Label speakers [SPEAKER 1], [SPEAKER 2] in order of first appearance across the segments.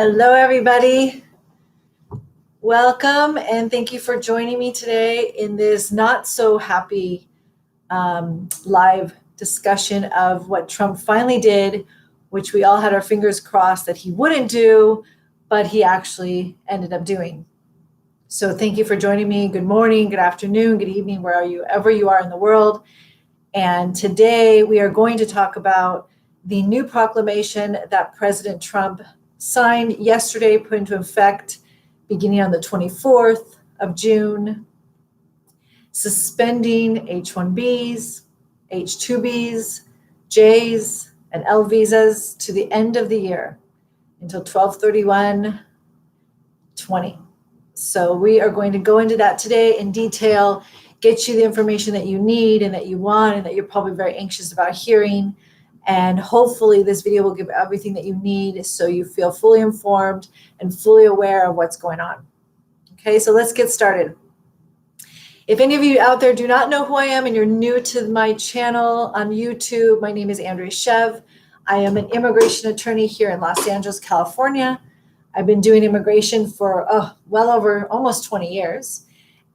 [SPEAKER 1] Hello, everybody. Welcome, and thank you for joining me today in this not so happy live discussion of what Trump finally did, which we all had our fingers crossed that he wouldn't do, but he actually ended up doing. So thank you for joining me. Good morning, good afternoon, good evening, wherever you are in the world. And today we are going to talk about the new proclamation that President Trump signed yesterday, put into effect beginning on the 24th of June, suspending H1Bs, H2Bs, Js, and L visas to the end of the year until 12/31/20. So we are going to go into that today in detail, get you the information that you need and that you want and that you're probably very anxious about hearing. And hopefully this video will give everything that you need so you feel fully informed and fully aware of what's going on. Okay, so let's get started. If any of you out there do not know who I am and you're new to my channel on YouTube, my name is Andrea. I am an immigration attorney here in Los Angeles, California. I've been doing immigration for well over almost 20 years.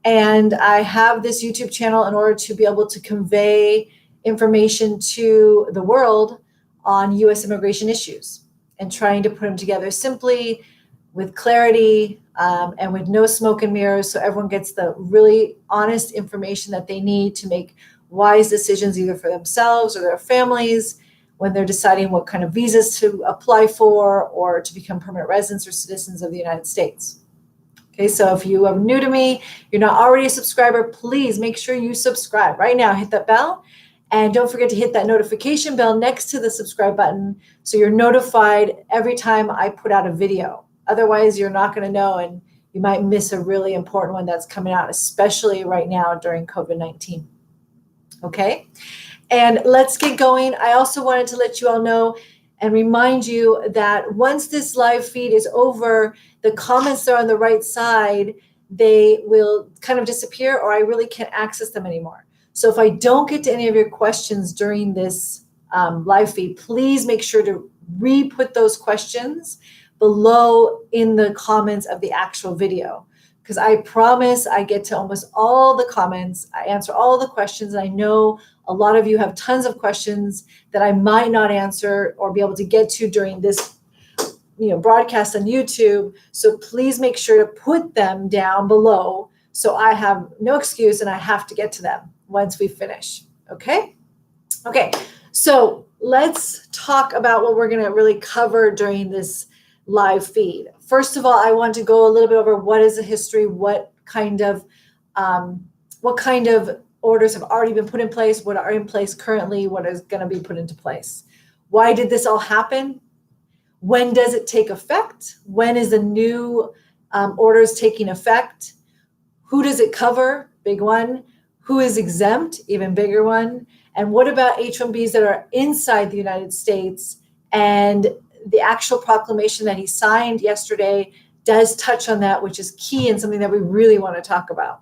[SPEAKER 1] And I have this YouTube channel in order to be able to convey information to the world on U.S. immigration issues and trying to put them together simply with clarity and with no smoke and mirrors, so everyone gets the really honest information that they need to make wise decisions either for themselves or their families when they're deciding what kind of visas to apply for or to become permanent residents or citizens of the United States. Okay, so if you are new to me, you're not already a subscriber, please make sure you subscribe right now. Hit that bell. And don't forget to hit that notification bell next to the subscribe button so you're notified every time I put out a video. Otherwise, you're not going to know and you might miss a really important one that's coming out, especially right now during COVID-19. Okay, and let's get going. I also wanted to let you all know and remind you that once this live feed is over, the comments that are on the right side, they will kind of disappear or I really can't access them anymore. So if I don't get to any of your questions during this live feed, please make sure to re-put those questions below in the comments of the actual video. Because I promise I get to almost all the comments, I answer all the questions, and I know a lot of you have tons of questions that I might not answer or be able to get to during this broadcast on YouTube. So please make sure to put them down below so I have no excuse and I have to get to them once we finish. Okay, so let's talk about what we're going to really cover during this live feed. First of all, I want to go a little bit over what is the history, what kind of orders have already been put in place, what are in place currently, what is going to be put into place. Why did this all happen? When does it take effect? When is the new orders taking effect? Who does it cover? Big one. Who is exempt? Even bigger one. And what about H1Bs that are inside the United States? And the actual proclamation that he signed yesterday does touch on that, which is key and something that we really want to talk about.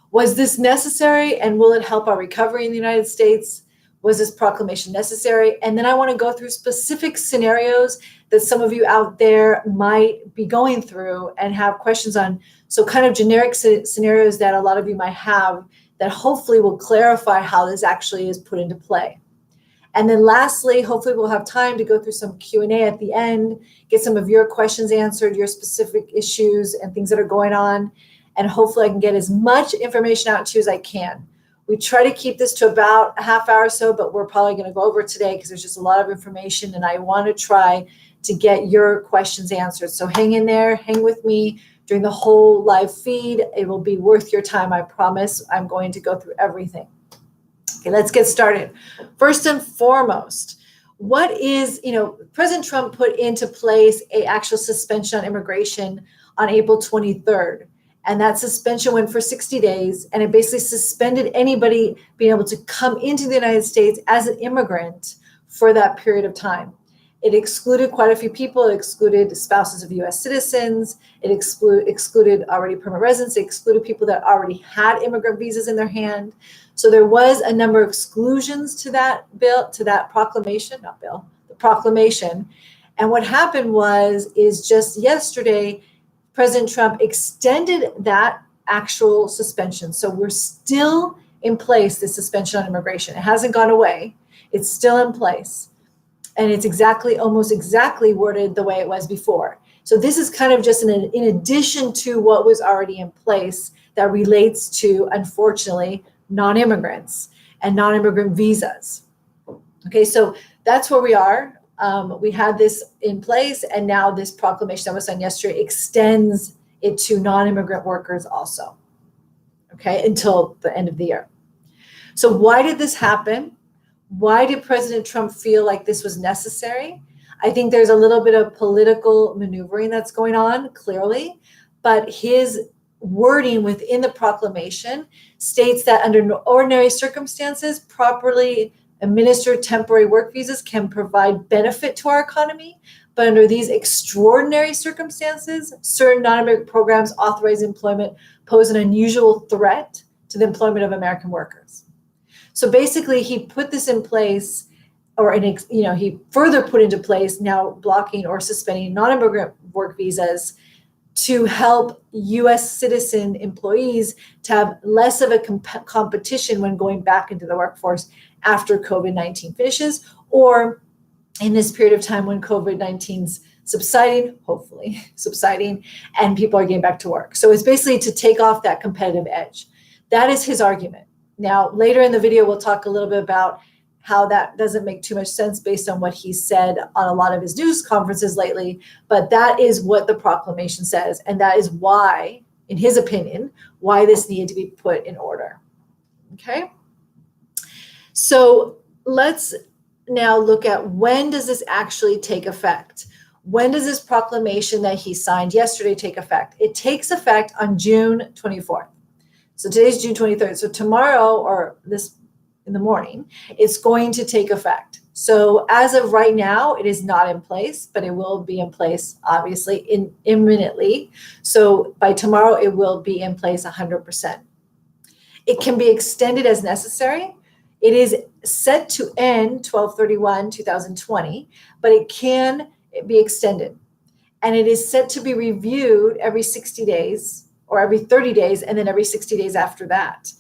[SPEAKER 1] Was this necessary and will it help our recovery in the United States? Was this proclamation necessary? And then I want to go through specific scenarios that some of you out there might be going through and have questions on. So kind of generic scenarios that a lot of you might have that hopefully will clarify how this actually is put into play. And then lastly, hopefully we'll have time to go through some Q&A at the end, get some of your questions answered, your specific issues and things that are going on. And hopefully I can get as much information out to you as I can. We try to keep this to about a half hour or so, but we're probably going to go over today because there's just a lot of information and I want to try to get your questions answered. So hang in there, hang with me during the whole live feed. It will be worth your time, I promise. I'm going to go through everything. Okay, let's get started. First and foremost, what is, President Trump put into place an actual suspension on immigration on April 23rd. And that suspension went for 60 days, and it basically suspended anybody being able to come into the United States as an immigrant for that period of time. It excluded quite a few people. It excluded spouses of U.S. citizens. It excluded already permanent residents. It excluded people that already had immigrant visas in their hand. So there was a number of exclusions to that bill, to that proclamation, not bill, the proclamation. And what happened is just yesterday, President Trump extended that actual suspension. So we're still in place, this suspension on immigration. It hasn't gone away. It's still in place. And it's almost exactly worded the way it was before. So this is kind of just in addition to what was already in place that relates to, unfortunately, non-immigrants and non-immigrant visas. Okay, so that's where we are. We had this in place, and now this proclamation that was signed yesterday extends it to non-immigrant workers also, okay, until the end of the year. So why did this happen? Why did President Trump feel like this was necessary? I think there's a little bit of political maneuvering that's going on, clearly, but his wording within the proclamation states that under ordinary circumstances, properly administered temporary work visas can provide benefit to our economy, but under these extraordinary circumstances, certain non-immigrant programs authorized employment pose an unusual threat to the employment of American workers. So basically, he put this in place, he further put into place now blocking or suspending non-immigrant work visas to help U.S. citizen employees to have less of a competition when going back into the workforce after COVID-19 finishes, or in this period of time when COVID-19's subsiding, hopefully subsiding, and people are getting back to work. So it's basically to take off that competitive edge. That is his argument. Now, later in the video, we'll talk a little bit about how that doesn't make too much sense based on what he said on a lot of his news conferences lately, but that is what the proclamation says, and that is why, in his opinion, why this needed to be put in order. Okay? So let's now look at when does this actually take effect? When does this proclamation that he signed yesterday take effect? It takes effect on June 24th. So today's June 23rd. So tomorrow, or this in the morning, it's going to take effect. So as of right now, it is not in place, but it will be in place, obviously, imminently. So by tomorrow, it will be in place 100%. It can be extended as necessary. It is set to end 12/31/2020, but it can be extended. And it is set to be reviewed every 60 days or every 30 days, and then every 60 days after that.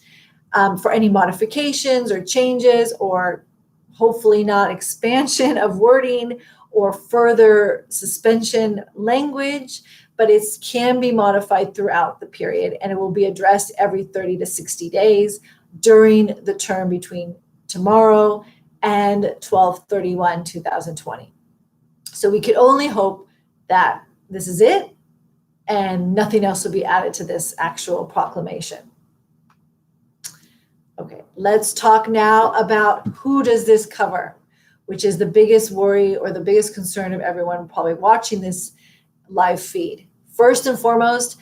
[SPEAKER 1] For any modifications or changes, or hopefully not expansion of wording or further suspension language, but it can be modified throughout the period, and it will be addressed every 30 to 60 days during the term between tomorrow and 12/31/2020. So we could only hope that this is it and nothing else will be added to this actual proclamation. Okay, let's talk now about who does this cover, which is the biggest worry or the biggest concern of everyone probably watching this live feed. First and foremost,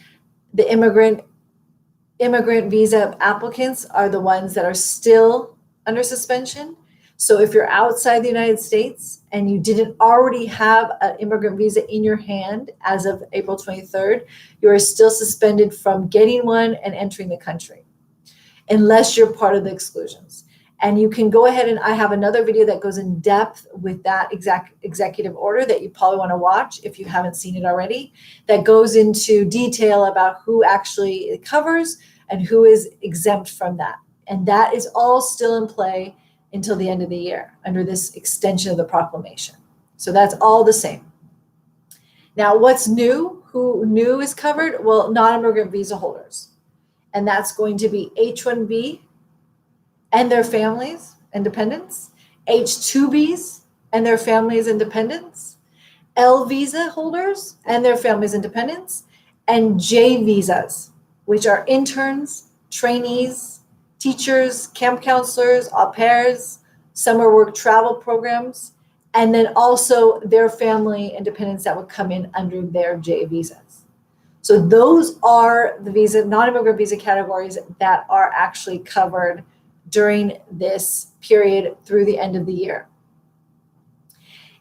[SPEAKER 1] the immigrant visa applicants are the ones that are still under suspension. So if you're outside the United States and you didn't already have an immigrant visa in your hand as of April 23rd, you are still suspended from getting one and entering the country, unless you're part of the exclusions. And you can go ahead, and I have another video that goes in depth with that exact executive order that you probably want to watch if you haven't seen it already, that goes into detail about who actually it covers and who is exempt from that. And that is all still in play until the end of the year under this extension of the proclamation. So that's all the same. Now, what's new? Who new is covered? Well, non-immigrant visa holders. And that's going to be H1B and their families and dependents, H2Bs and their families and dependents, L visa holders and their families and dependents, and J visas, which are interns, trainees, teachers, camp counselors, au pairs, summer work travel programs, and then also their family and dependents that would come in under their J visas. So those are the non-immigrant visa categories that are actually covered during this period through the end of the year.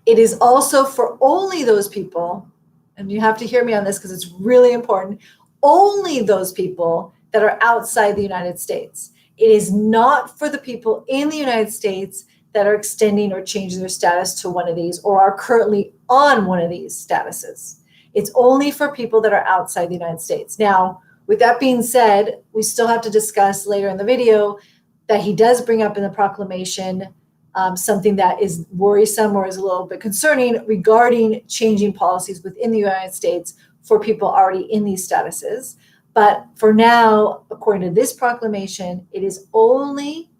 [SPEAKER 1] It is also for only those people, and you have to hear me on this because it's really important, only those people that are outside the United States. It is not for the people in the United States that are extending or changing their status to one of these or are currently on one of these statuses. It's only for people that are outside the United States. Now, with that being said, we still have to discuss later in the video that he does bring up in the proclamation something that is worrisome or is a little bit concerning regarding changing policies within the United States for people already in these statuses. But for now, according to this proclamation, it is only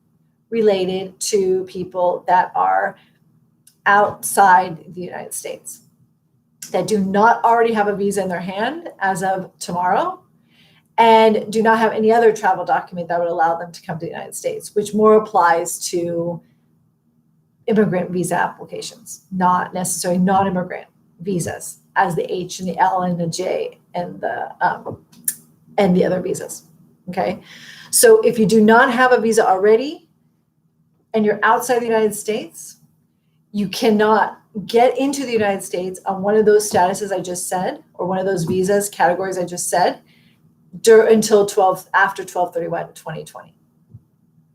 [SPEAKER 1] related to people that are outside the United States, that do not already have a visa in their hand as of tomorrow, and do not have any other travel document that would allow them to come to the United States, which more applies to immigrant visa applications, not necessarily non-immigrant visas, as the H and the L and the J and the other visas. Okay, so if you do not have a visa already and you're outside the United States, you cannot get into the United States on one of those statuses I just said, or one of those visas categories I just said, until after 12/31/2020.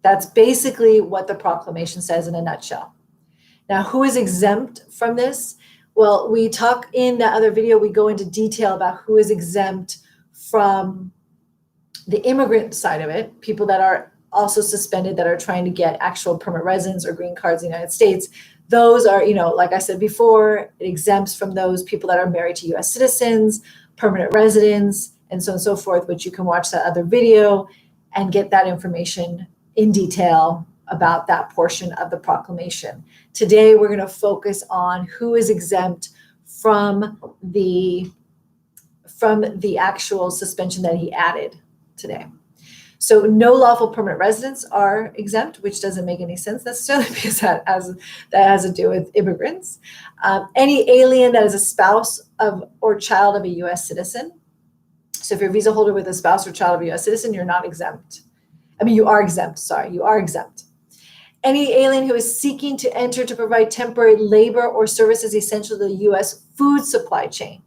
[SPEAKER 1] That's basically what the proclamation says in a nutshell. Now, who is exempt from this? Well, we talk in that other video, we go into detail about who is exempt from the immigrant side of it, people that are also suspended, that are trying to get actual permanent residence or green cards in the United States. Those are, like I said before, it exempts from those people that are married to US citizens, permanent residents, and so on and so forth, which you can watch that other video and get that information in detail about that portion of the proclamation. Today, we're going to focus on who is exempt from the actual suspension that he added today. So no lawful permanent residents are exempt, which doesn't make any sense necessarily, because that has to do with immigrants. Any alien that is a spouse of or child of a U.S. citizen. So if you're a visa holder with a spouse or child of a U.S. citizen, you're not exempt. You are exempt. Sorry, you are exempt. Any alien who is seeking to enter to provide temporary labor or services essential to the U.S. food supply chain.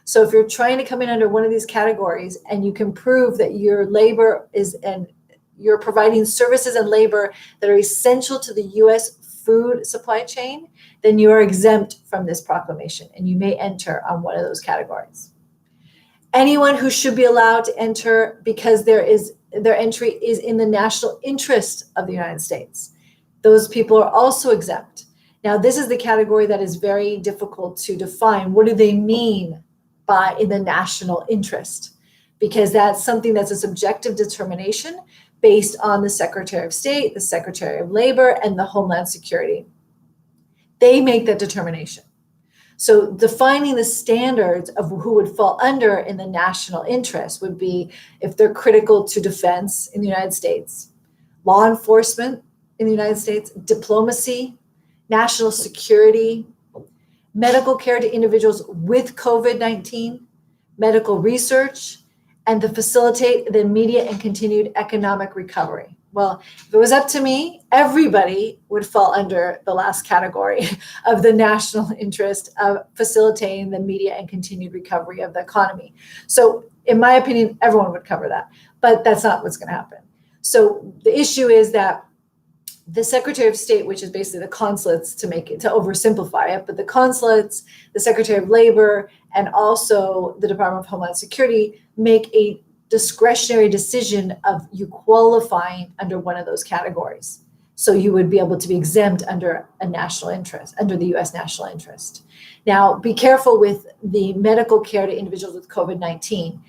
[SPEAKER 1] So if you're trying to come in under one of these categories and you can prove that your labor and you're providing services and labor that are essential to the U.S. food supply chain, then you are exempt from this proclamation and you may enter on one of those categories. Anyone who should be allowed to enter because their entry is in the national interest of the United States, those people are also exempt. Now, this is the category that is very difficult to define. What do they mean by in the national interest? Because that's something that's a subjective determination based on the Secretary of State, the Secretary of Labor, and the Homeland Security. They make that determination. So defining the standards of who would fall under in the national interest would be if they're critical to defense in the United States, law enforcement in the United States, diplomacy, national security, medical care to individuals with COVID-19, medical research, and to facilitate the immediate and continued economic recovery. Well, if it was up to me, everybody would fall under the last category of the national interest of facilitating the immediate and continued recovery of the economy. So in my opinion, everyone would cover that, but that's not what's going to happen. So the issue is that the Secretary of State, which is basically the consulates to oversimplify it, but the consulates, the Secretary of Labor, and also the Department of Homeland Security make a discretionary decision of you qualifying under one of those categories. So you would be able to be exempt under a national interest, under the U.S. national interest. Now, be careful with the medical care to individuals with COVID-19.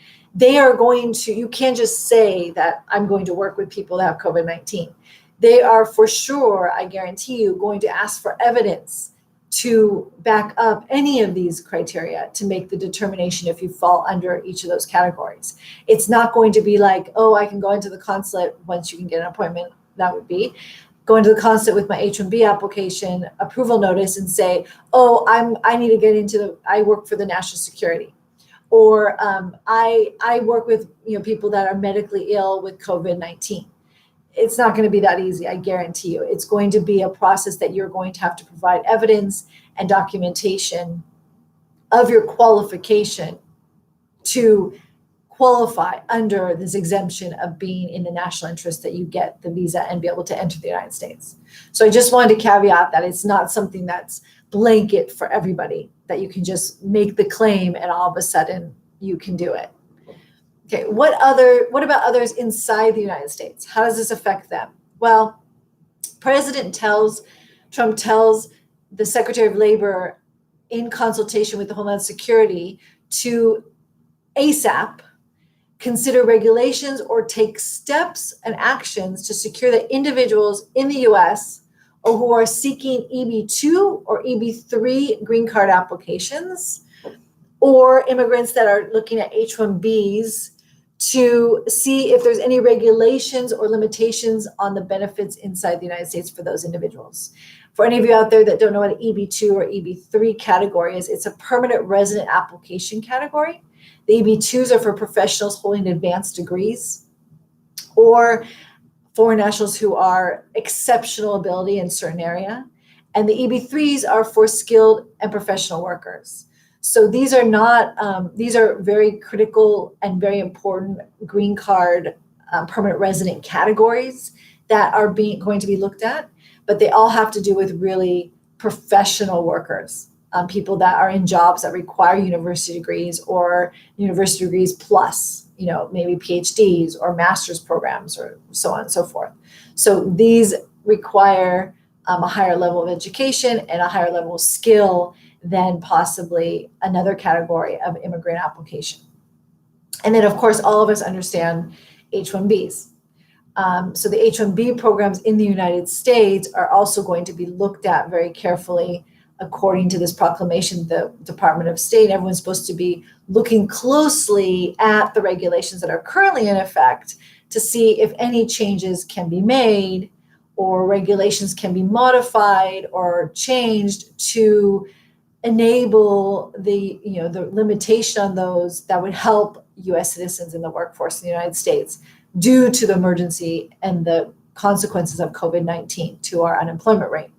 [SPEAKER 1] You can't just say that I'm going to work with people that have COVID-19. They are for sure, I guarantee you, going to ask for evidence to back up any of these criteria to make the determination if you fall under each of those categories. It's not going to be like, oh, I can go into the consulate once you can get an appointment. That would be go into the consulate with my H1B application approval notice and say, oh, I work for the national security, or I work with people that are medically ill with COVID-19. It's not going to be that easy, I guarantee you. It's going to be a process that you're going to have to provide evidence and documentation of your qualification to qualify under this exemption of being in the national interest that you get the visa and be able to enter the United States. So I just wanted to caveat that it's not something that's blanket for everybody that you can just make the claim and all of a sudden you can do it. Okay, what about others inside the United States? How does this affect them? Well, Trump tells the Secretary of Labor in consultation with the Homeland Security to ASAP consider regulations or take steps and actions to secure that individuals in the US or who are seeking EB2 or EB3 green card applications, or immigrants that are looking at H1Bs, to see if there's any regulations or limitations on the benefits inside the United States for those individuals. For any of you out there that don't know what an EB2 or EB3 category is, it's a permanent resident application category. The EB2s are for professionals holding advanced degrees or foreign nationals who are exceptional ability in a certain area. And the EB3s are for skilled and professional workers. So these are very critical and very important green card permanent resident categories that are going to be looked at, but they all have to do with really professional workers, people that are in jobs that require university degrees or university degrees plus, maybe PhDs or master's programs or so on and so forth. So these require a higher level of education and a higher level of skill than possibly another category of immigrant application. And then, of course, all of us understand H1Bs. So the H1B programs in the United States are also going to be looked at very carefully according to this proclamation. The Department of State, everyone's supposed to be looking closely at the regulations that are currently in effect to see if any changes can be made or regulations can be modified or changed to enable the limitation on those that would help U.S. citizens in the workforce in the United States due to the emergency and the consequences of COVID-19 to our unemployment rate.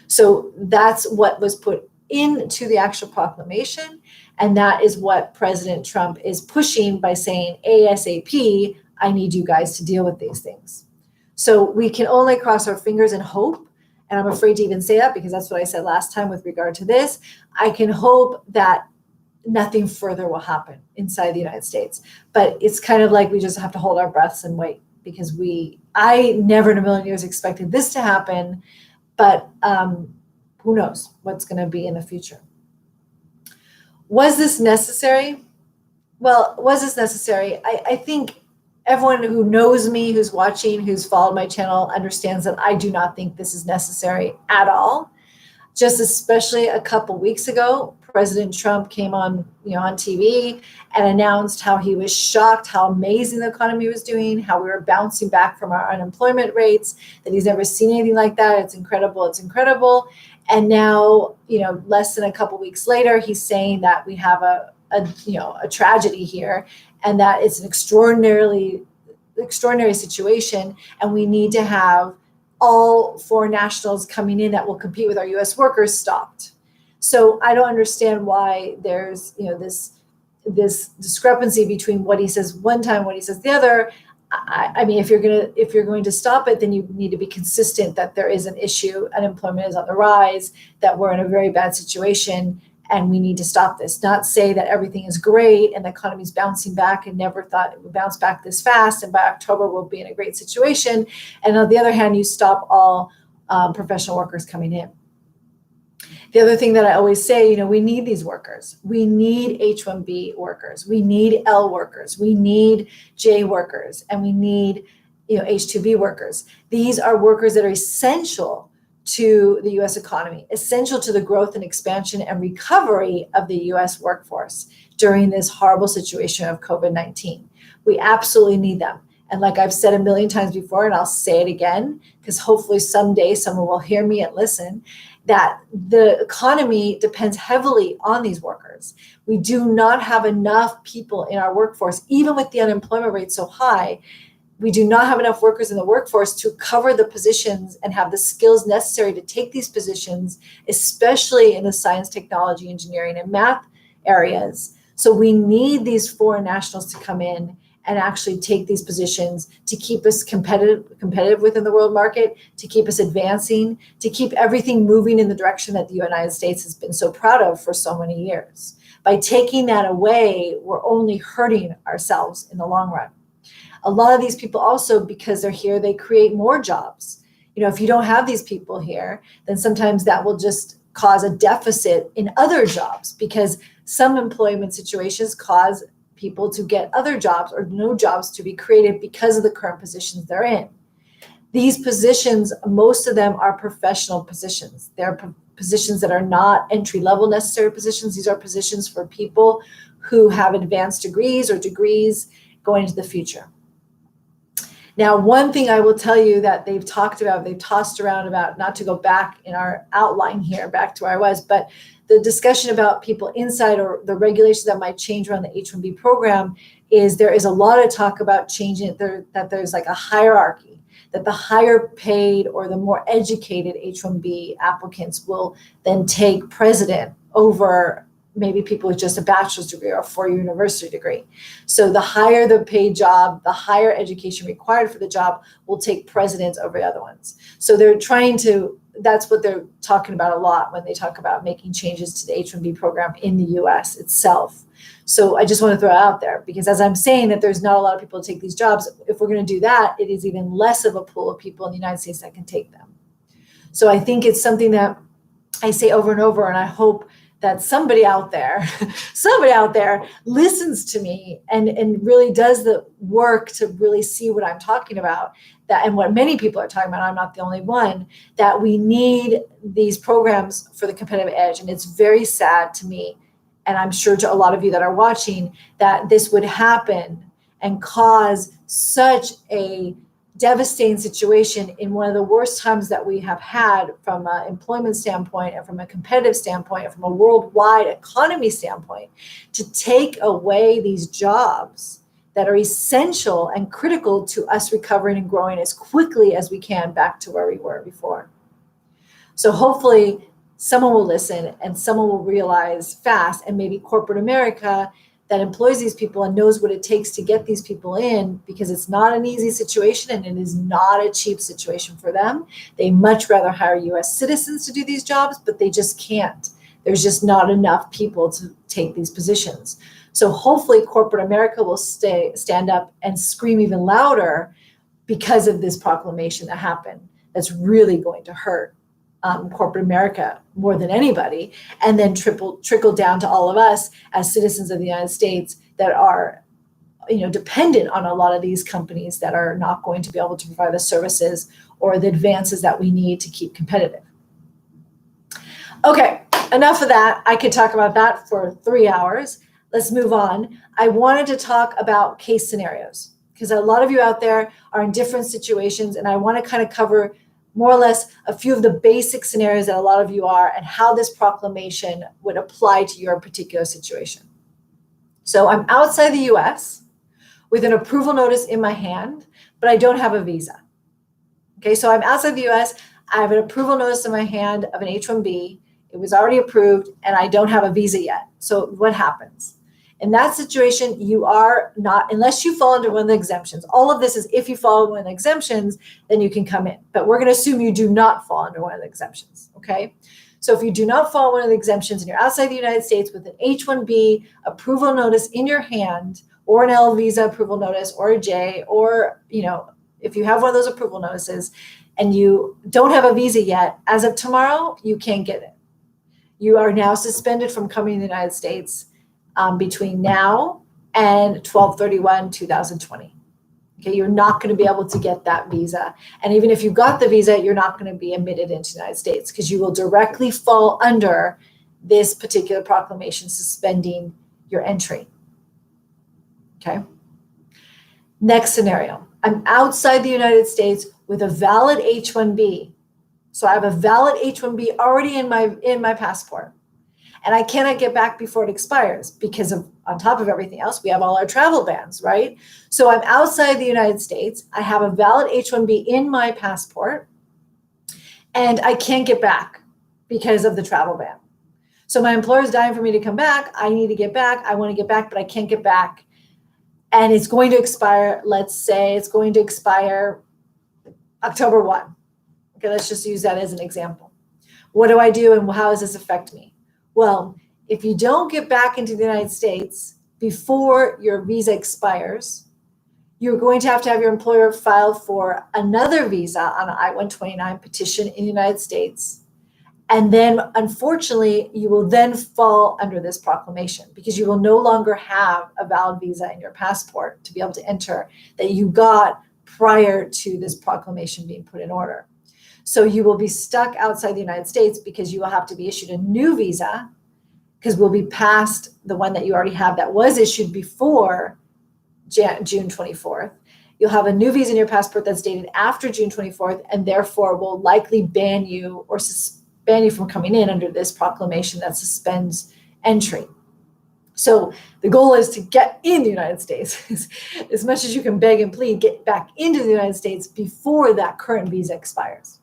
[SPEAKER 1] So that's what was put into the actual proclamation, and that is what President Trump is pushing by saying, ASAP, I need you guys to deal with these things. So we can only cross our fingers and hope. And I'm afraid to even say that because that's what I said last time with regard to this. I can hope that nothing further will happen inside the United States. But it's kind of like we just have to hold our breaths and wait because I never in a million years expected this to happen. But who knows what's going to be in the future. Was this necessary? Well, was this necessary? I think everyone who knows me, who's watching, who's followed my channel understands that I do not think this is necessary at all. Just especially a couple weeks ago, President Trump came on TV and announced how he was shocked, how amazing the economy was doing, how we were bouncing back from our unemployment rates, that he's never seen anything like that. It's incredible. It's incredible. And now, less than a couple weeks later, he's saying that we have a tragedy here, and that it's an extraordinary situation, and we need to have all foreign nationals coming in that will compete with our U.S. workers stopped. So I don't understand why there's this discrepancy between what he says one time, what he says the other. I mean, if you're going to stop it, then you need to be consistent that there is an issue, unemployment is on the rise, that we're in a very bad situation, and we need to stop this. Not say that everything is great and the economy's bouncing back and never thought it would bounce back this fast, and by October we'll be in a great situation. And on the other hand, you stop all professional workers coming in. The other thing that I always say, we need these workers. We need H1B workers. We need L workers. We need J workers. And we need H2B workers. These are workers that are essential to the U.S. economy, essential to the growth and expansion and recovery of the U.S. workforce during this horrible situation of COVID-19. We absolutely need them. And like I've said a million times before, and I'll say it again, because hopefully someday someone will hear me and listen, that the economy depends heavily on these workers. We do not have enough people in our workforce, even with the unemployment rate so high. We do not have enough workers in the workforce to cover the positions and have the skills necessary to take these positions, especially in the science, technology, engineering, and math areas. So we need these foreign nationals to come in and actually take these positions to keep us competitive within the world market, to keep us advancing, to keep everything moving in the direction that the United States has been so proud of for so many years. By taking that away, we're only hurting ourselves in the long run. A lot of these people also, because they're here, they create more jobs. If you don't have these people here, then sometimes that will just cause a deficit in other jobs, because some employment situations cause people to get other jobs or no jobs to be created because of the current positions they're in. These positions, most of them are professional positions. They're positions that are not entry-level necessary positions. These are positions for people who have advanced degrees or degrees going into the future. Now, one thing I will tell you that they've talked about, they've tossed around about, not to go back in our outline here, back to where I was, but the discussion about people inside or the regulations that might change around the H-1B program is there is a lot of talk about changing it, that there's like a hierarchy, that the higher paid or the more educated H-1B applicants will then take precedent over maybe people with just a bachelor's degree or a four-year university degree. So the higher the paid job, the higher education required for the job will take precedence over the other ones. So they're trying to, that's what they're talking about a lot when they talk about making changes to the H-1B program in the US itself. So I just want to throw it out there, because as I'm saying that there's not a lot of people to take these jobs, if we're going to do that, it is even less of a pool of people in the United States that can take them. So I think it's something that I say over and over, and I hope that somebody out there listens to me and really does the work to really see what I'm talking about, that, and what many people are talking about. I'm not the only one, that we need these programs for the competitive edge. And it's very sad to me, and I'm sure to a lot of you that are watching, that this would happen and cause such a devastating situation in one of the worst times that we have had from an employment standpoint and from a competitive standpoint and from a worldwide economy standpoint, to take away these jobs that are essential and critical to us recovering and growing as quickly as we can back to where we were before. So hopefully someone will listen and someone will realize fast, and maybe corporate America that employs these people and knows what it takes to get these people in, because it's not an easy situation and it is not a cheap situation for them. They much rather hire US citizens to do these jobs, but they just can't. There's just not enough people to take these positions. So hopefully corporate America will stand up and scream even louder because of this proclamation that happened. That's really going to hurt corporate America more than anybody, and then trickle down to all of us as citizens of the United States that are, dependent on a lot of these companies that are not going to be able to provide the services or the advances that we need to keep competitive. Okay, enough of that. I could talk about that for 3 hours. Let's move on. I wanted to talk about case scenarios, because a lot of you out there are in different situations, and I want to kind of cover more or less a few of the basic scenarios that a lot of you are, and how this proclamation would apply to your particular situation. So I'm outside the US with an approval notice in my hand, but I don't have a visa. Okay, so I'm outside the US, I have an approval notice in my hand of an H1B, it was already approved, and I don't have a visa yet. So what happens? In that situation, you are not, unless you fall under one of the exemptions. All of this is if you fall under one of the exemptions, then you can come in. But we're going to assume you do not fall under one of the exemptions, okay? So if you do not fall under one of the exemptions and you're outside the United States with an H-1B approval notice in your hand, or an L visa approval notice, or a J, or, if you have one of those approval notices and you don't have a visa yet, as of tomorrow, you can't get it. You are now suspended from coming to the United States between now and 12/31/2020. Okay, you're not going to be able to get that visa. And even if you got the visa, you're not going to be admitted into the United States, because you will directly fall under this particular proclamation suspending your entry. Okay. Next scenario. I'm outside the United States with a valid H-1B. So I have a valid H-1B already in my passport. And I cannot get back before it expires, because of, on top of everything else, we have all our travel bans, right? So I'm outside the United States. I have a valid H-1B in my passport, and I can't get back because of the travel ban. So my employer is dying for me to come back. I need to get back. I want to get back, but I can't get back. and it's going to expire, let's say it's going to expire October 1. Okay, let's just use that as an example. What do I do and how does this affect me? Well, if you don't get back into the United States before your visa expires, you're going to have your employer file for another visa on an I-129 petition in the United States. And then, unfortunately, you will then fall under this proclamation because you will no longer have a valid visa in your passport to be able to enter that you got prior to this proclamation being put in order. So you will be stuck outside the United States because you will have to be issued a new visa because we'll be past the one that you already have that was issued before June 24th. You'll have a new visa in your passport that's dated after June 24th and therefore will likely ban you or ban you from coming in under this proclamation that suspends entry. So the goal is to get in the United States as much as you can beg and plead, get back into the United States before that current visa expires.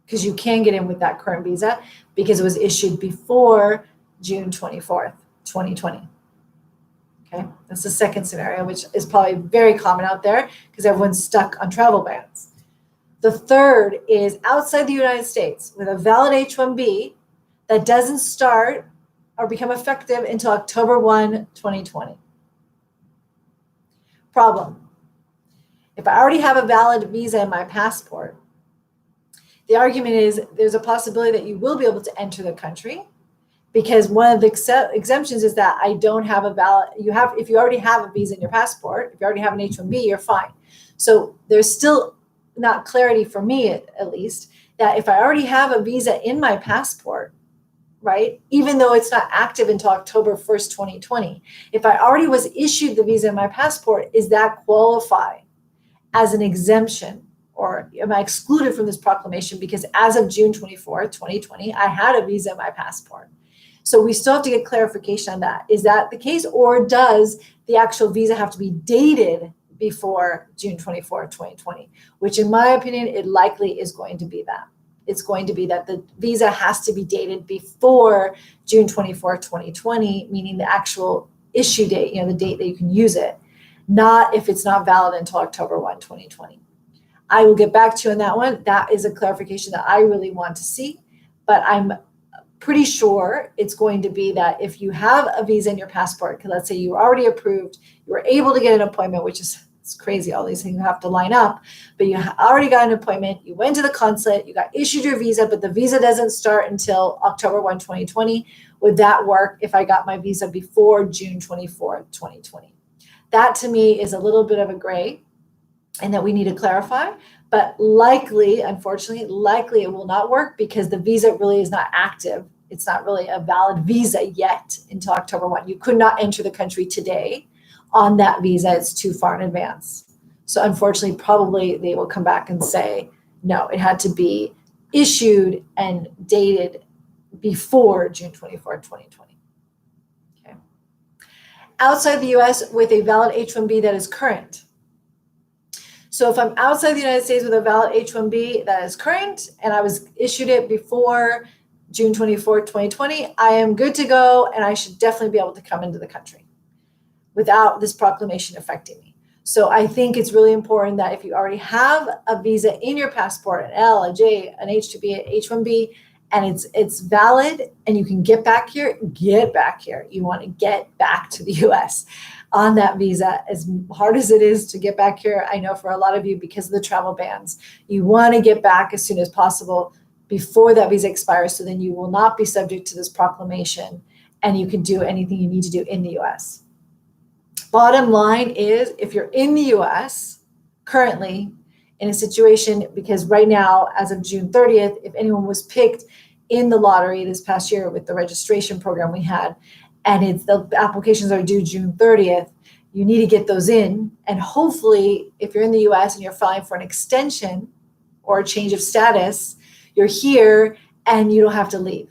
[SPEAKER 1] Because you can get in with that current visa because it was issued before June 24th, 2020. Okay, that's the second scenario, which is probably very common out there because everyone's stuck on travel bans. The third is outside the United States with a valid H1B that doesn't start or become effective until October 1, 2020. Problem. If I already have a valid visa in my passport, the argument is there's a possibility that you will be able to enter the country because one of the exemptions is that I don't have a valid, if you already have a visa in your passport, if you already have an H1B, you're fine. So there's still not clarity for me, at least, that if I already have a visa in my passport, right, even though it's not active until October 1st, 2020, if I already was issued the visa in my passport, is that qualify as an exemption? Or am I excluded from this proclamation because as of June 24th, 2020, I had a visa in my passport? So we still have to get clarification on that. Is that the case? Or does the actual visa have to be dated before June 24th, 2020? Which in my opinion, it likely is going to be that. It's going to be that the visa has to be dated before June 24th, 2020, meaning the actual issue date, the date that you can use it, not if it's not valid until October 1, 2020. I will get back to you on that one. That is a clarification that I really want to see, but I'm pretty sure it's going to be that if you have a visa in your passport, because let's say you were already approved, you were able to get an appointment, which is it's crazy, all these things have to line up, but you already got an appointment, you went to the consulate, you got issued your visa, but the visa doesn't start until October 1, 2020. Would that work if I got my visa before June 24th, 2020? That to me is a little bit of a gray, and that we need to clarify, but unfortunately, it will not work because the visa really is not active. It's not really a valid visa yet until October 1. You could not enter the country today on that visa. It's too far in advance. So unfortunately, probably they will come back and say, no, it had to be issued and dated before June 24th, 2020. Okay. Outside the US with a valid H1B that is current. So if I'm outside the United States with a valid H1B that is current and I was issued it before June 24th, 2020, I am good to go and I should definitely be able to come into the country without this proclamation affecting me. So I think it's really important that if you already have a visa in your passport, an L, a J, an H2B, an H1B, and it's valid and you can get back here, get back here. You want to get back to the US on that visa. As hard as it is to get back here, I know for a lot of you, because of the travel bans, you want to get back as soon as possible before that visa expires, so then you will not be subject to this proclamation and you can do anything you need to do in the US. Bottom line is, if you're in the US currently in a situation, because right now, as of June 30th, if anyone was picked in the lottery this past year with the registration program we had, and the applications are due June 30th, you need to get those in. And hopefully, if you're in the US and you're filing for an extension or a change of status, you're here and you don't have to leave.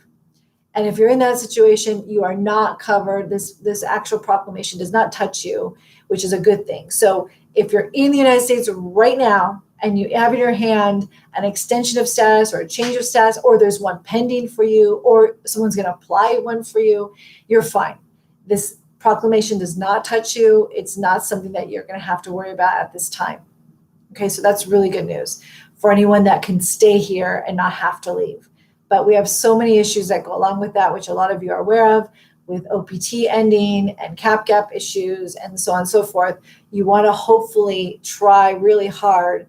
[SPEAKER 1] And if you're in that situation, you are not covered. This actual proclamation does not touch you, which is a good thing. So if you're in the United States right now and you have in your hand an extension of status or a change of status, or there's one pending for you, or someone's going to apply one for you, you're fine. This Proclamation does not touch you. It's not something that you're going to have to worry about at this time. Okay, so that's really good news for anyone that can stay here and not have to leave. But we have so many issues that go along with that, which a lot of you are aware of, with OPT ending and cap gap issues and so on and so forth. You want to hopefully try really hard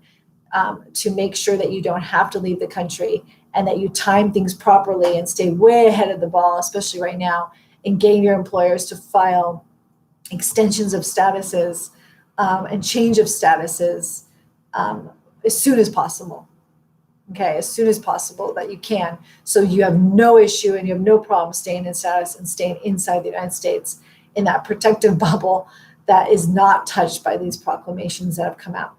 [SPEAKER 1] to make sure that you don't have to leave the country and that you time things properly and stay way ahead of the ball, especially right now, in getting your employers to file extensions of statuses and change of statuses as soon as possible. Okay, as soon as possible that you can, so you have no issue and you have no problem staying in status and staying inside the United States in that protective bubble that is not touched by these proclamations that have come out.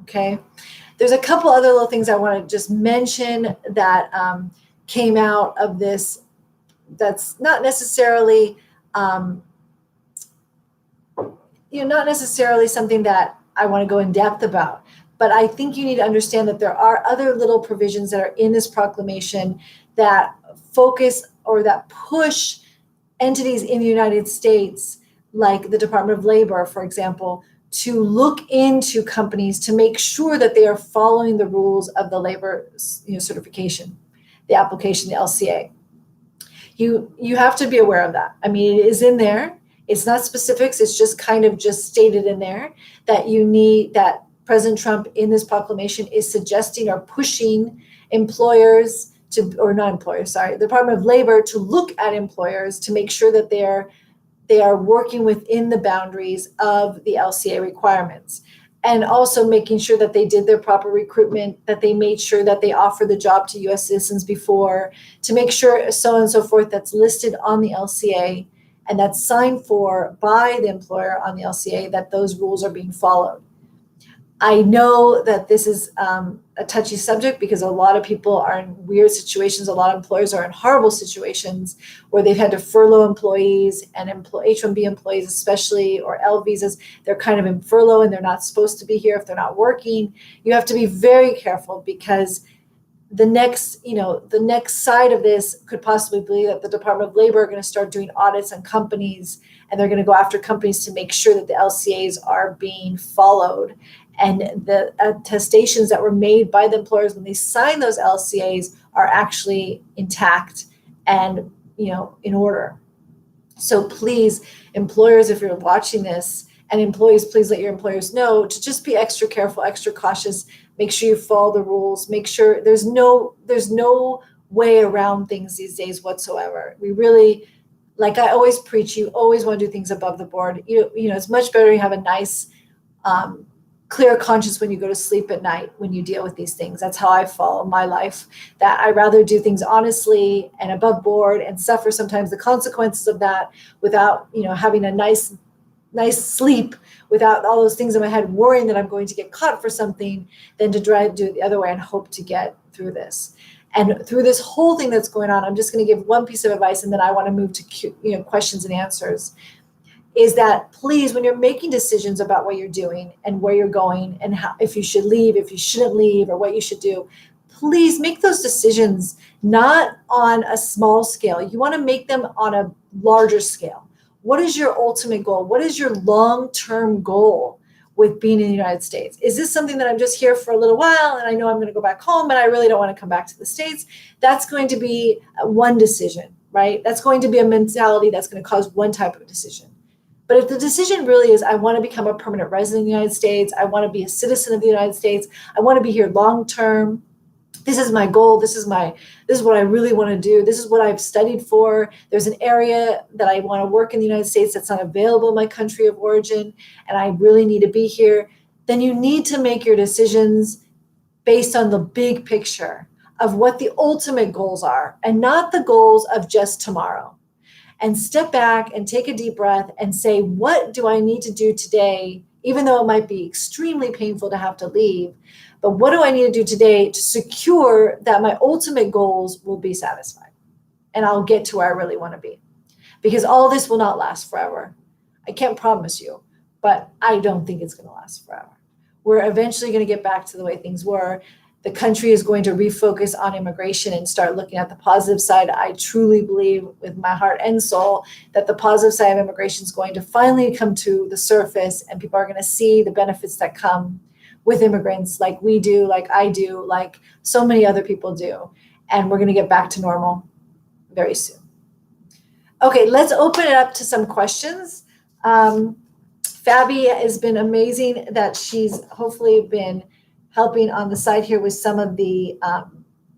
[SPEAKER 1] Okay, there's a couple other little things I want to just mention that came out of this that's not necessarily not necessarily something that I want to go in depth about, but I think you need to understand that there are other little provisions that are in this proclamation that focus or that push entities in the United States, like the Department of Labor, for example, to look into companies to make sure that they are following the rules of the labor certification, the application, the LCA. You have to be aware of that. I mean, it is in there. It's not specifics. It's just kind of just stated in there that you need, that President Trump in this proclamation is suggesting or pushing employers to, or not employers, sorry, the Department of Labor to look at employers to make sure that they are working within the boundaries of the LCA requirements. And also making sure that they did their proper recruitment, that they made sure that they offered the job to US citizens before, to make sure so on and so forth that's listed on the LCA and that's signed for by the employer on the LCA, that those rules are being followed. I know that this is a touchy subject because a lot of people are in weird situations. A lot of employers are in horrible situations where they've had to furlough employees and H1B employees especially, or L visas. They're kind of in furlough and they're not supposed to be here if they're not working. You have to be very careful because the next side of this could possibly be that the Department of Labor are going to start doing audits on companies, and they're going to go after companies to make sure that the LCAs are being followed. And the attestations that were made by the employers when they signed those LCAs are actually intact and, in order. So please, employers, if you're watching this, and employees, please let your employers know to just be extra careful, extra cautious. Make sure you follow the rules. Make sure there's no way around things these days whatsoever. We really, like I always preach, you always want to do things above the board. It's much better to have a nice, clear conscience when you go to sleep at night when you deal with these things. That's how I follow my life, that I rather do things honestly and above board and suffer sometimes the consequences of that without, having a nice sleep, without all those things in my head worrying that I'm going to get caught for something, than to try to do it the other way and hope to get through this. And through this whole thing that's going on, I'm just going to give one piece of advice and then I want to move to questions and answers. Is that please, when you're making decisions about what you're doing and where you're going and how, if you should leave, if you shouldn't leave, or what you should do, please make those decisions not on a small scale. You want to make them on a larger scale. What is your ultimate goal? What is your long-term goal with being in the United States? Is this something that I'm just here for a little while and I know I'm going to go back home and I really don't want to come back to the States? That's going to be one decision, right? That's going to be a mentality that's going to cause one type of decision. But if the decision really is, I want to become a permanent resident of the United States, I want to be a citizen of the United States, I want to be here long-term, this is my goal, this is what I really want to do, this is what I've studied for, there's an area that I want to work in the United States that's not available in my country of origin, and I really need to be here, then you need to make your decisions based on the big picture of what the ultimate goals are, and not the goals of just tomorrow. And step back and take a deep breath and say, what do I need to do today, even though it might be extremely painful to have to leave, but what do I need to do today to secure that my ultimate goals will be satisfied and I'll get to where I really want to be? Because all this will not last forever. I can't promise you, but I don't think it's going to last forever. We're eventually going to get back to the way things were. the country is going to refocus on immigration and start looking at the positive side. I truly believe with my heart and soul that the positive side of immigration is going to finally come to the surface, and people are going to see the benefits that come with immigrants, like we do, like I do, like so many other people do. And we're going to get back to normal very soon. Okay, let's open it up to some questions. Fabi has been amazing that she's hopefully been helping on the side here with some of the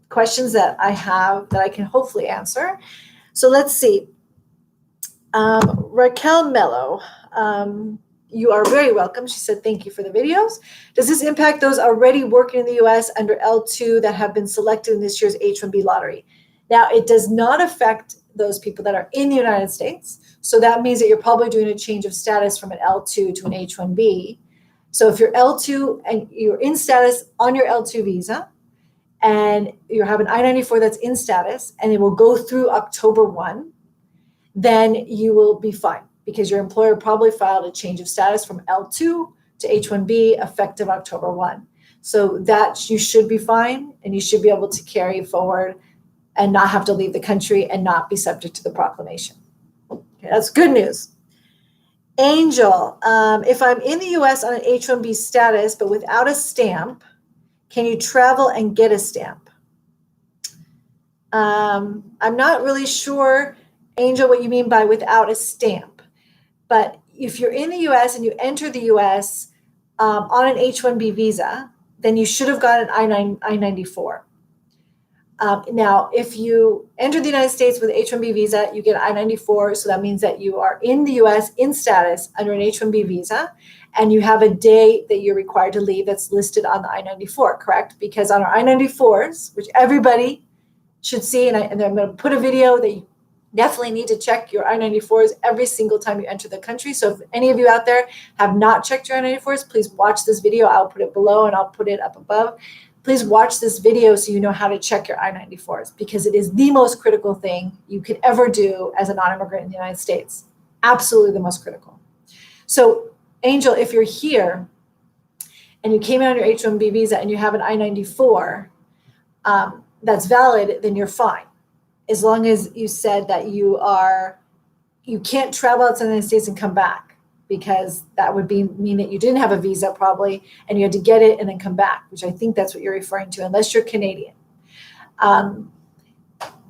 [SPEAKER 1] questions that I have that I can hopefully answer. So let's see. Raquel Mello, you are very welcome. She said, thank you for the videos. Does this impact those already working in the US under L2 that have been selected in this year's H1B lottery? Now, it does not affect those people that are in the United States. So that means that you're probably doing a change of status from an L2 to an H1B. So if you're L2 and you're in status on your L2 visa and you have an I-94 that's in status and it will go through October 1, then you will be fine because your employer probably filed a change of status from L2 to H1B effective October 1. So that you should be fine and you should be able to carry forward and not have to leave the country and not be subject to the proclamation. Okay, that's good news. Angel, if I'm in the US on an H1B status, but without a stamp, can you travel and get a stamp? I'm not really sure, Angel, what you mean by without a stamp. But if you're in the US and you enter the US on an H1B visa, then you should have got an I-94. Now, if you enter the United States with an H1B visa, you get an I-94. So that means that you are in the US in status under an H1B visa, and you have a day that you're required to leave that's listed on the I-94, correct? Because on our I-94s, which everybody should see, and I'm going to put a video that you definitely need to check your I-94s every single time you enter the country. So if any of you out there have not checked your I-94s, please watch this video. I'll put it below and I'll put it up above. Please watch this video so you know how to check your I-94s, because it is the most critical thing you could ever do as a non-immigrant in the United States. Absolutely the most critical. So, Angel, if you're here and you came out on your H1B visa and you have an I-94 that's valid, then you're fine. As long as you said that you can't travel outside the United States and come back, because that would mean that you didn't have a visa probably, and you had to get it and then come back, which I think that's what you're referring to, unless you're Canadian.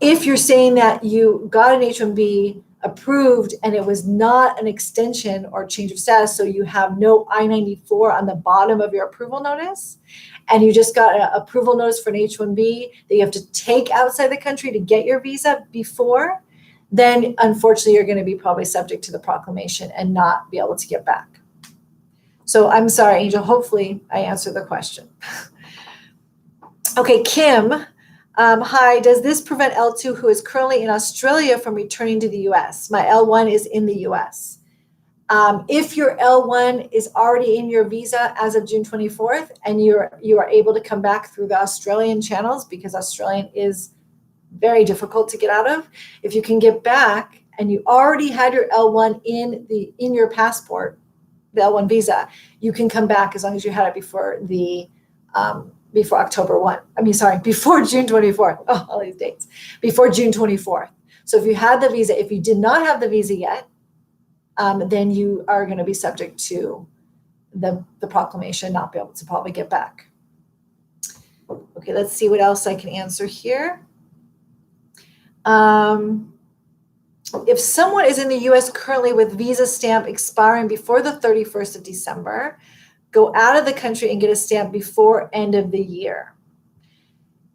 [SPEAKER 1] If you're saying that you got an H1B approved and it was not an extension or change of status, so you have no I-94 on the bottom of your approval notice, and you just got an approval notice for an H1B that you have to take outside the country to get your visa before, then unfortunately you're going to be probably subject to the proclamation and not be able to get back. So I'm sorry, Angel, hopefully I answered the question. Okay, Kim, hi, does this prevent L2 who is currently in Australia from returning to the US? My L1 is in the US. If your L1 is already in your visa as of June 24th and you are able to come back through the Australian channels, because Australian is very difficult to get out of. If you can get back and you already had your L1 in your passport, the L1 visa, you can come back as long as you had it before October 1. Before June 24th. Oh, all these dates. Before June 24th. So if you had the visa, if you did not have the visa yet, then you are going to be subject to the proclamation, not be able to probably get back. Okay, let's see what else I can answer here. If someone is in the US currently with visa stamp expiring before the 31st of December, go out of the country and get a stamp before end of the year.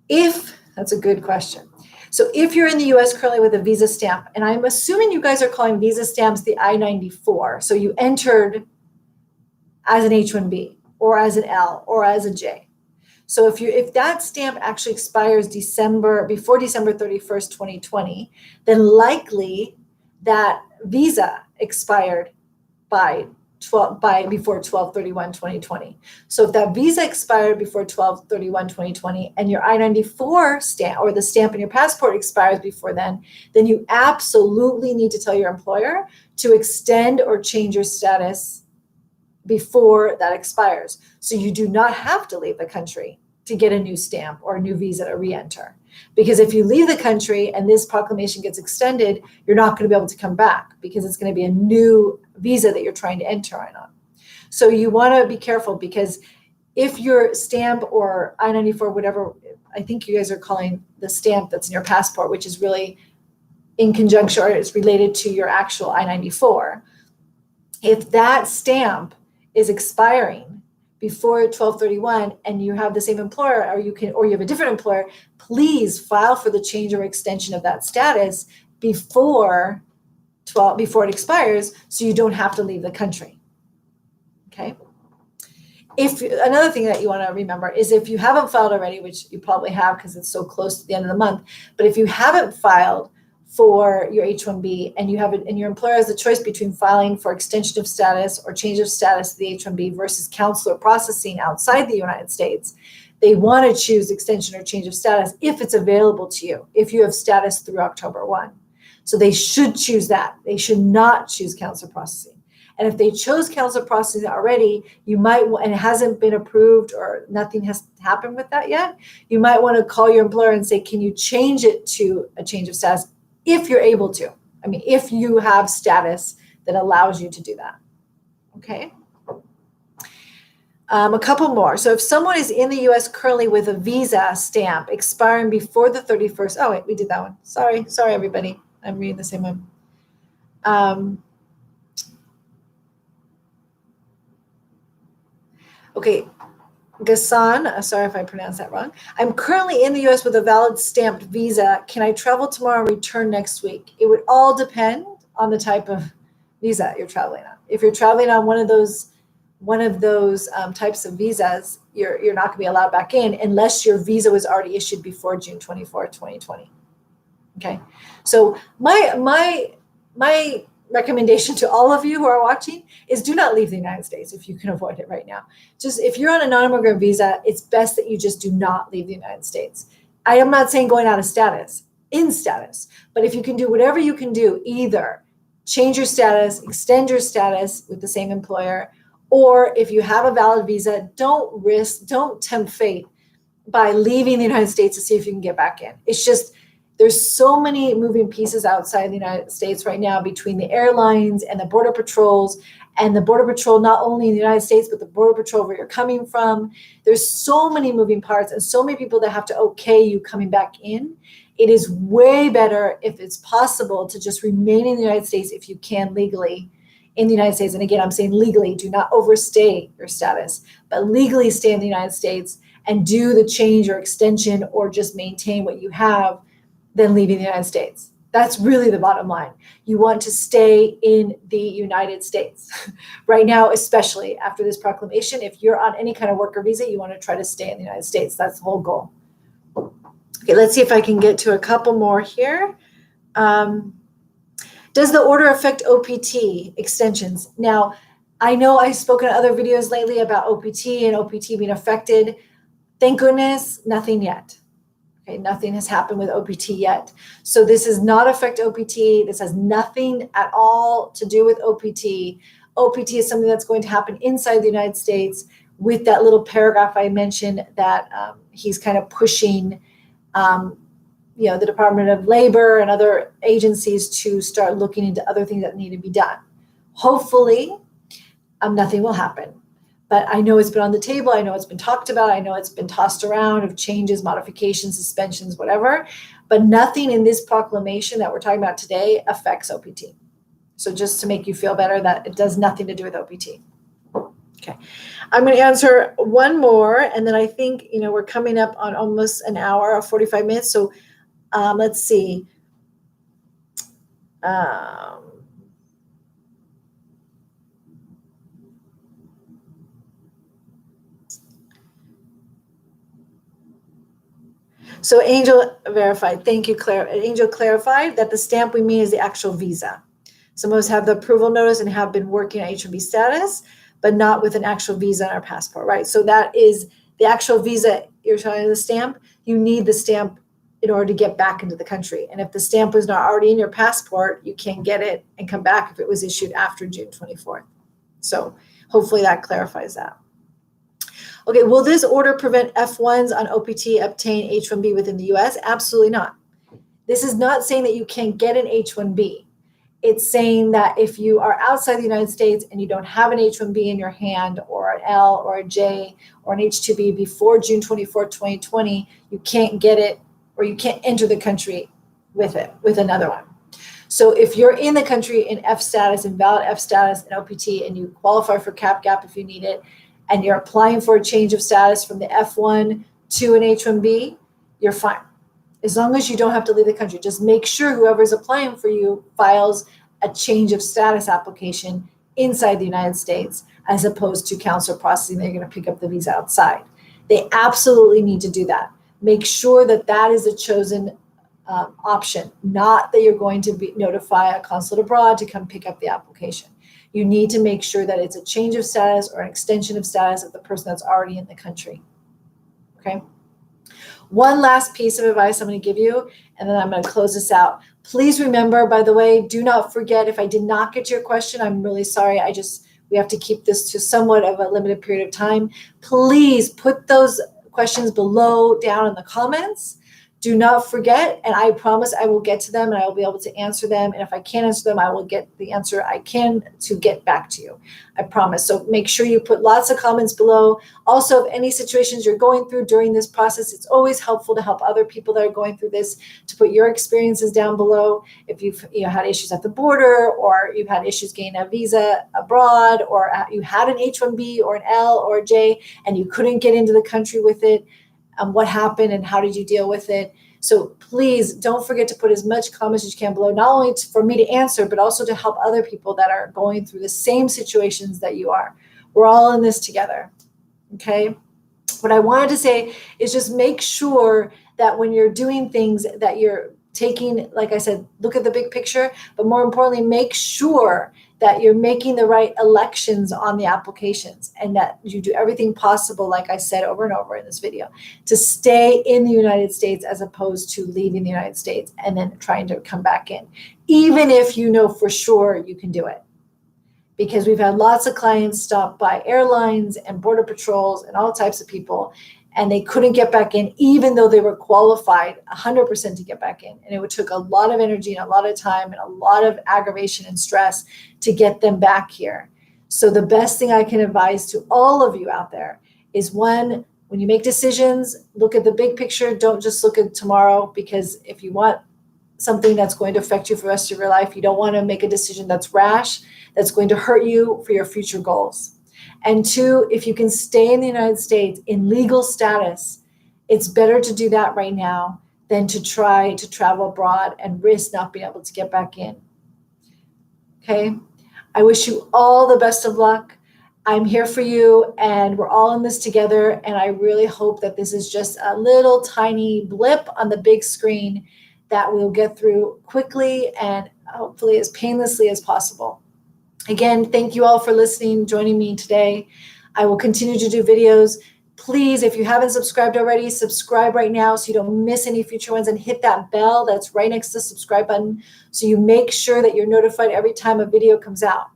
[SPEAKER 1] That's a good question. So if you're in the US currently with a visa stamp, and I'm assuming you guys are calling visa stamps the I-94, so you entered as an H1B or as an L or as a J. So if that stamp actually expires before December 31st, 2020, then likely that visa expired before 12/31/2020. So if that visa expired before 12/31/2020 and your I-94 stamp or the stamp in your passport expires before then you absolutely need to tell your employer to extend or change your status before that expires. So you do not have to leave the country to get a new stamp or a new visa to re-enter. Because if you leave the country and this proclamation gets extended, you're not going to be able to come back because it's going to be a new visa that you're trying to enter on. So you want to be careful, because if your stamp or I-94, whatever, I think you guys are calling the stamp that's in your passport, which is really in conjunction or is related to your actual I-94, if that stamp is expiring before 12/31 and you have the same employer, or you have a different employer, please file for the change or extension of that status before it expires, so you don't have to leave the country. Okay. Another thing that you want to remember is, if you haven't filed already, which you probably have because it's so close to the end of the month, but if you haven't filed for your H1B and your employer has the choice between filing for extension of status or change of status to the H1B versus consular processing outside the United States, they want to choose extension or change of status if it's available to you, if you have status through October 1. So they should choose that. They should not choose consular processing. And if they chose consular processing already, you might, and it hasn't been approved or nothing has happened with that yet, you might want to call your employer and say, can you change it to a change of status if you're able to? I mean, if you have status that allows you to do that. Okay. A couple more. So if someone is in the U.S. currently with a visa stamp expiring before the 31st, oh wait, we did that one. Sorry, everybody. I'm reading the same one. Okay, Gassan, sorry if I pronounced that wrong. I'm currently in the U.S. with a valid stamped visa. Can I travel tomorrow and return next week? It would all depend on the type of visa you're traveling on. If you're traveling on one of those types of visas, you're not going to be allowed back in unless your visa was already issued before June 24, 2020. Okay, so my recommendation to all of you who are watching is, do not leave the United States if you can avoid it right now. Just, if you're on a non-immigrant visa, it's best that you just do not leave the United States. I am not saying going out of status, in status, but if you can do whatever you can do, either change your status, extend your status with the same employer, or if you have a valid visa, don't tempt fate by leaving the United States to see if you can get back in. It's just, there's so many moving pieces outside the United States right now, between the airlines and the border patrols, and the border patrol, not only in the United States, but the border patrol where you're coming from. There's so many moving parts and so many people that have to okay you coming back in. It is way better, if it's possible, to just remain in the United States if you can legally in the United States. And again, I'm saying legally, do not overstay your status, but legally stay in the United States and do the change or extension or just maintain what you have, than leaving the United States. That's really the bottom line. You want to stay in the United States. Right now, especially after this proclamation, if you're on any kind of worker visa, you want to try to stay in the United States. That's the whole goal. Okay, let's see if I can get to a couple more here. Does the order affect OPT extensions? Now, I know I've spoken in other videos lately about OPT and OPT being affected. Thank goodness, nothing yet. Okay, nothing has happened with OPT yet. So this does not affect OPT. This has nothing at all to do with OPT. OPT is something that's going to happen inside the United States, with that little paragraph I mentioned that he's kind of pushing, the Department of Labor and other agencies to start looking into other things that need to be done. Hopefully, nothing will happen. But I know it's been on the table. I know it's been talked about. I know it's been tossed around of changes, modifications, suspensions, whatever. But nothing in this proclamation that we're talking about today affects OPT. So just to make you feel better, that it does nothing to do with OPT. Okay. I'm going to answer one more. And then I think, we're coming up on almost an hour or 45 minutes. So let's see. So Angel verified. Thank you, Claire. Angel clarified that the stamp we mean is the actual visa. Some of us have the approval notice and have been working on H1B status, but not with an actual visa on our passport, right? So that is the actual visa. You're talking the stamp. You need the stamp in order to get back into the country. And if the stamp was not already in your passport, you can't get it and come back if it was issued after June 24th. So hopefully that clarifies that. Okay, will this order prevent F1s on OPT obtain H1B within the US? Absolutely not. This is not saying that you can't get an H1B. It's saying that if you are outside the United States and you don't have an H1B in your hand, or an L or a J or an H2B before June 24, 2020, you can't get it, or you can't enter the country with it, with another one. So if you're in the country in F status, in valid F status and OPT, and you qualify for cap gap if you need it, and you're applying for a change of status from the F1 to an H1B, you're fine. As long as you don't have to leave the country, just make sure whoever's applying for you files a change of status application inside the United States, as opposed to consular processing. They're going to pick up the visa outside. They absolutely need to do that. Make sure that that is a chosen option, not that you're going to notify a consulate abroad to come pick up the application. You need to make sure that it's a change of status or an extension of status of the person that's already in the country. Okay. One last piece of advice I'm going to give you, and then I'm going to close this out. Please remember, by the way, do not forget, if I did not get to your question, I'm really sorry. We have to keep this to somewhat of a limited period of time. Please put those questions below down in the comments. Do not forget, and I promise I will get to them and I will be able to answer them. And if I can't answer them, I will get the answer I can to get back to you. I promise. So make sure you put lots of comments below. Also, if any situations you're going through during this process, it's always helpful to help other people that are going through this, to put your experiences down below. If you've had issues at the border, or you've had issues getting a visa abroad, or you had an H1B or an L or a J and you couldn't get into the country with it, what happened and how did you deal with it? So please don't forget to put as much comments as you can below, not only for me to answer, but also to help other people that are going through the same situations that you are. We're all in this together, okay? What I wanted to say is just make sure that when you're doing things that you're taking, like I said, look at the big picture, but more importantly, make sure that you're making the right elections on the applications, and that you do everything possible, like I said over and over in this video, to stay in the United States as opposed to leaving the United States and then trying to come back in, even if you know for sure you can do it. Because we've had lots of clients stopped by airlines and border patrols and all types of people, and they couldn't get back in, even though they were qualified 100% to get back in. And it took a lot of energy and a lot of time and a lot of aggravation and stress to get them back here. So the best thing I can advise to all of you out there is, one, when you make decisions, look at the big picture. Don't just look at tomorrow, because if you want something that's going to affect you for the rest of your life, you don't want to make a decision that's rash, that's going to hurt you for your future goals. And two, if you can stay in the United States in legal status, it's better to do that right now than to try to travel abroad and risk not being able to get back in. Okay? I wish you all the best of luck. I'm here for you, and we're all in this together. And I really hope that this is just a little tiny blip on the big screen that we'll get through quickly and hopefully as painlessly as possible. Again, thank you all for listening, joining me today. I will continue to do videos. Please, if you haven't subscribed already, subscribe right now so you don't miss any future ones, and hit that bell that's right next to the subscribe button so you make sure that you're notified every time a video comes out.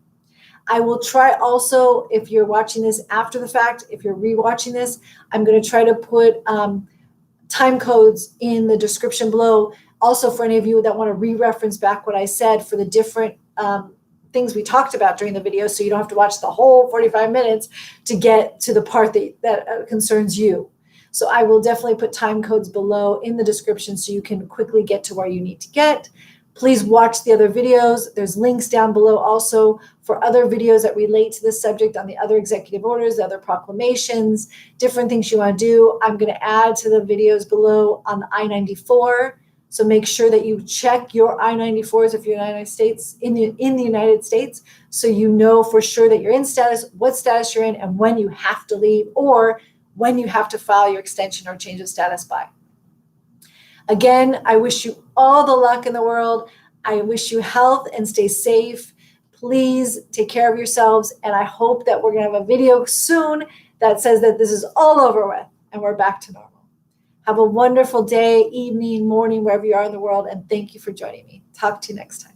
[SPEAKER 1] I will try also, if you're watching this after the fact, if you're rewatching this, I'm going to try to put time codes in the description below. Also, for any of you that want to re-reference back what I said for the different things we talked about during the video, so you don't have to watch the whole 45 minutes to get to the part that concerns you. So I will definitely put time codes below in the description so you can quickly get to where you need to get. Please watch the other videos. There's links down below also for other videos that relate to this subject on the other executive orders, the other proclamations, different things you want to do. I'm going to add to the videos below on the I-94. So make sure that you check your I-94s if you're in the United States, in the United States, so you know for sure that you're in status, what status you're in, and when you have to leave, or when you have to file your extension or change of status by. Again, I wish you all the luck in the world. I wish you health and stay safe. Please take care of yourselves, and I hope that we're going to have a video soon that says that this is all over with and we're back to normal. Have a wonderful day, evening, morning, wherever you are in the world, and thank you for joining me. Talk to you next time.